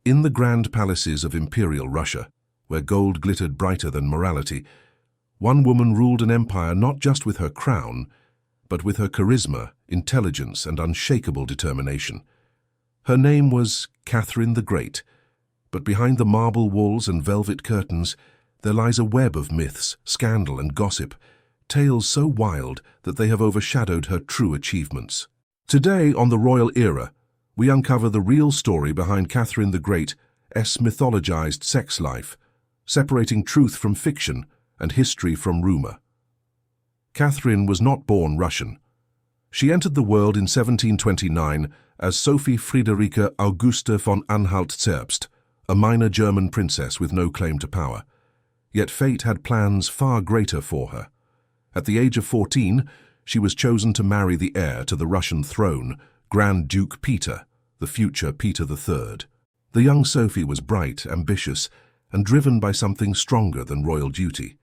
In the grand palaces of Imperial Russia, where gold glittered brighter than morality, one woman ruled an empire not just with her crown, but with her charisma, intelligence, and unshakable determination. Her name was Catherine the Great, but behind the marble walls and velvet curtains, there lies a web of myths, scandal, and gossip, tales so wild that they have overshadowed her true achievements. Today, on the Royal Era, we uncover the real story behind Catherine the Great's mythologized sex life, separating truth from fiction and history from rumor. Catherine was not born Russian. She entered the world in 1729 as Sophie Friederike Auguste von Anhalt-Zerbst, a minor German princess with no claim to power. Yet fate had plans far greater for her. At the age of 14, she was chosen to marry the heir to the Russian throne, Grand Duke Peter, the future Peter III. The young Sophie was bright, ambitious, and driven by something stronger than royal duty.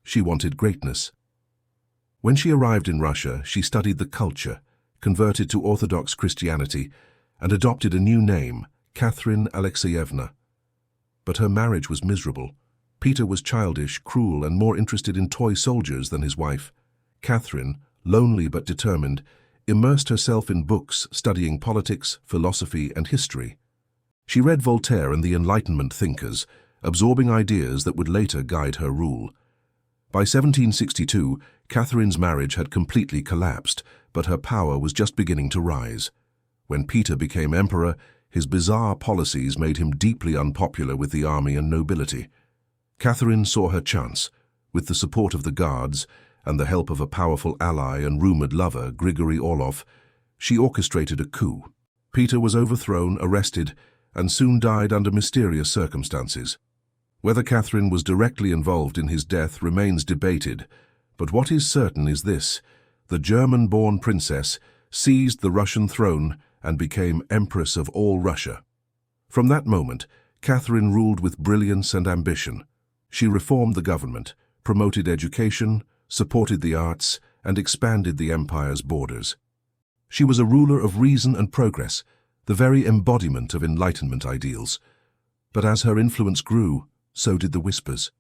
She wanted greatness. When she arrived in Russia, she studied the culture, converted to Orthodox Christianity, and adopted a new name, Catherine Alexeyevna. But her marriage was miserable. Peter was childish, cruel, and more interested in toy soldiers than his wife. Catherine, lonely but determined, immersed herself in books studying politics, philosophy, and history. She read Voltaire and the Enlightenment thinkers, absorbing ideas that would later guide her rule. By 1762, Catherine's marriage had completely collapsed, but her power was just beginning to rise. When Peter became emperor, his bizarre policies made him deeply unpopular with the army and nobility. Catherine saw her chance. With the support of the guards and the help of a powerful ally and rumored lover, Grigory Orlov, she orchestrated a coup. Peter was overthrown, arrested, and soon died under mysterious circumstances. Whether Catherine was directly involved in his death remains debated, but what is certain is this: the German-born princess seized the Russian throne and became Empress of all Russia. From that moment, Catherine ruled with brilliance and ambition. She reformed the government, promoted education, supported the arts, and expanded the empire's borders. She was a ruler of reason and progress, the very embodiment of Enlightenment ideals. But as her influence grew, so did the whispers.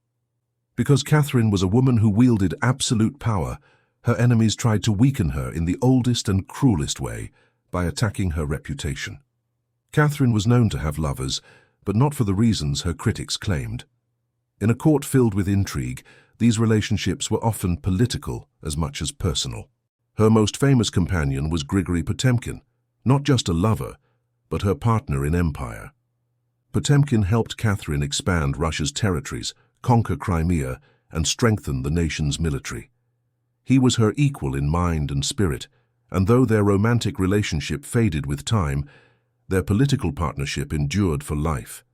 Because Catherine was a woman who wielded absolute power, her enemies tried to weaken her in the oldest and cruelest way, by attacking her reputation. Catherine was known to have lovers, but not for the reasons her critics claimed. In a court filled with intrigue, these relationships were often political as much as personal. Her most famous companion was Grigory Potemkin, not just a lover, but her partner in empire. Potemkin helped Catherine expand Russia's territories, conquer Crimea, and strengthen the nation's military. He was her equal in mind and spirit, and though their romantic relationship faded with time, their political partnership endured for life.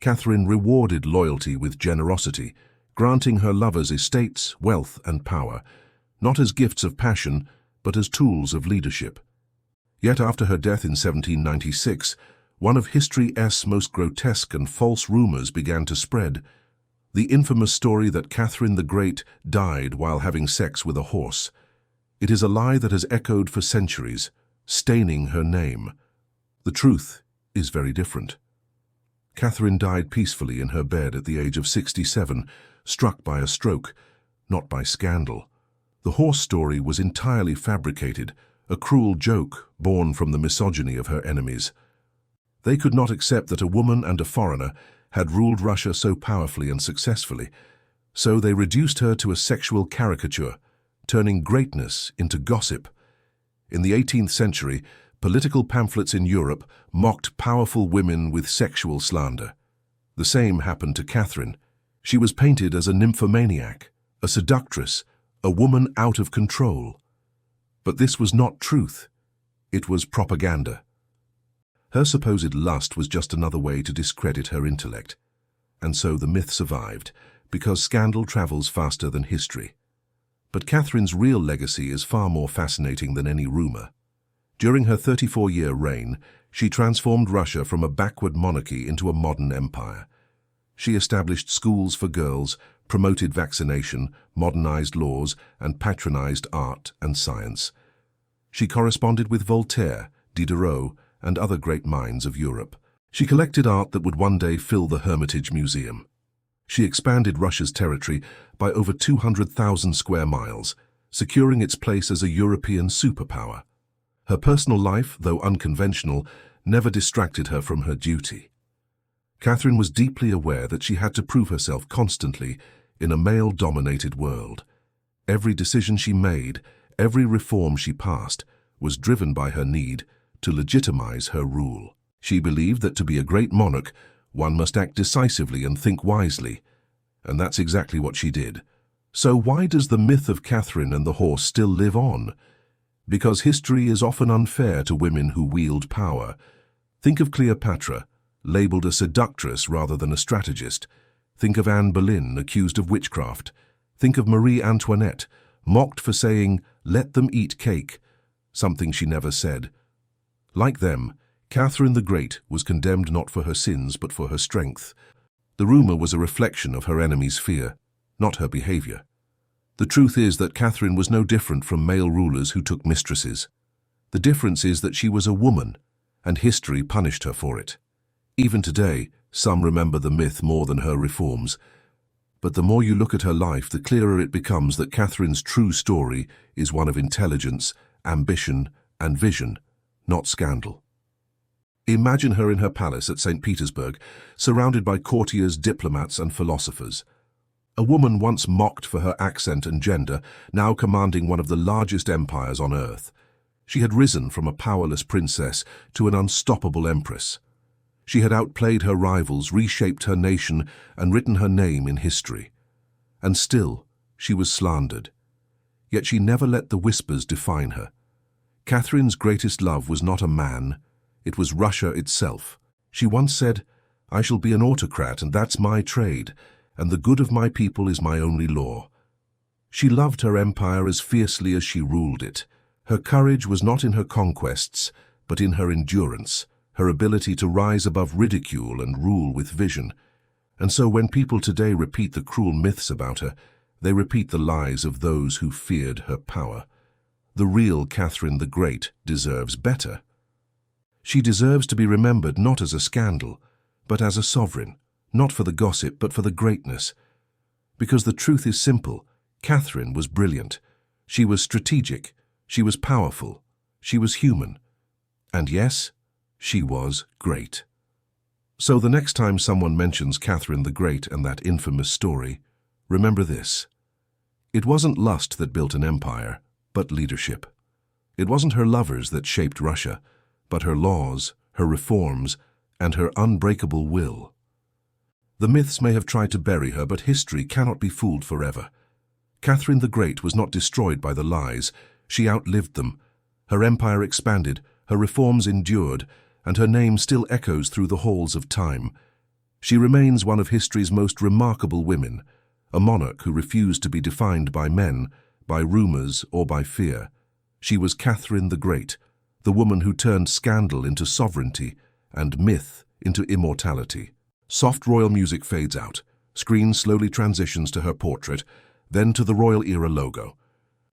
Catherine rewarded loyalty with generosity, granting her lovers estates, wealth, and power, not as gifts of passion, but as tools of leadership. Yet after her death in 1796, one of history's most grotesque and false rumors began to spread: the infamous story that Catherine the Great died while having sex with a horse. It is a lie that has echoed for centuries, staining her name. The truth is very different. Catherine died peacefully in her bed at the age of 67, struck by a stroke, not by scandal. The horse story was entirely fabricated, a cruel joke born from the misogyny of her enemies. They could not accept that a woman and a foreigner had ruled Russia so powerfully and successfully, so they reduced her to a sexual caricature, turning greatness into gossip. In the 18th century, political pamphlets in Europe mocked powerful women with sexual slander. The same happened to Catherine. She was painted as a nymphomaniac, a seductress, a woman out of control. But this was not truth. It was propaganda. Her supposed lust was just another way to discredit her intellect. And so the myth survived, because scandal travels faster than history. But Catherine's real legacy is far more fascinating than any rumor. During her 34-year reign, she transformed Russia from a backward monarchy into a modern empire. She established schools for girls, promoted vaccination, modernized laws, and patronized art and science. She corresponded with Voltaire, Diderot, and other great minds of Europe. She collected art that would one day fill the Hermitage Museum. She expanded Russia's territory by over 200,000 square miles, securing its place as a European superpower. Her personal life, though unconventional, never distracted her from her duty. Catherine was deeply aware that she had to prove herself constantly in a male-dominated world. Every decision she made, every reform she passed, was driven by her need to legitimize her rule. She believed that to be a great monarch, one must act decisively and think wisely, and that's exactly what she did. So why does the myth of Catherine and the horse still live on? Because history is often unfair to women who wield power. Think of Cleopatra, labeled a seductress rather than a strategist. Think of Anne Boleyn, accused of witchcraft. Think of Marie Antoinette, mocked for saying, "Let them eat cake," something she never said. Like them, Catherine the Great was condemned not for her sins but for her strength. The rumor was a reflection of her enemy's fear, not her behavior. The truth is that Catherine was no different from male rulers who took mistresses. The difference is that she was a woman, and history punished her for it. Even today, some remember the myth more than her reforms. But the more you look at her life, the clearer it becomes that Catherine's true story is one of intelligence, ambition, and vision, not scandal. Imagine her in her palace at St. Petersburg, surrounded by courtiers, diplomats, and philosophers. A woman once mocked for her accent and gender, now commanding one of the largest empires on earth. She had risen from a powerless princess to an unstoppable empress. She had outplayed her rivals, reshaped her nation, and written her name in history. And still, she was slandered. Yet she never let the whispers define her. Catherine's greatest love was not a man, it was Russia itself. She once said, "I shall be an autocrat, and that's my trade, and the good of my people is my only law." She loved her empire as fiercely as she ruled it. Her courage was not in her conquests, but in her endurance, her ability to rise above ridicule and rule with vision. And so when people today repeat the cruel myths about her, they repeat the lies of those who feared her power. The real Catherine the Great deserves better. She deserves to be remembered not as a scandal, but as a sovereign, not for the gossip, but for the greatness. Because the truth is simple, Catherine was brilliant. She was strategic, she was powerful, she was human. And yes, she was great. So the next time someone mentions Catherine the Great and that infamous story, remember this. It wasn't lust that built an empire, but leadership. It wasn't her lovers that shaped Russia, but her laws, her reforms, and her unbreakable will. The myths may have tried to bury her, but history cannot be fooled forever. Catherine the Great was not destroyed by the lies. She outlived them. Her empire expanded, her reforms endured, and her name still echoes through the halls of time. She remains one of history's most remarkable women, a monarch who refused to be defined by men, by rumors, or by fear. She was Catherine the Great, the woman who turned scandal into sovereignty and myth into immortality. Soft royal music fades out. Screen slowly transitions to her portrait, then to the royal era logo.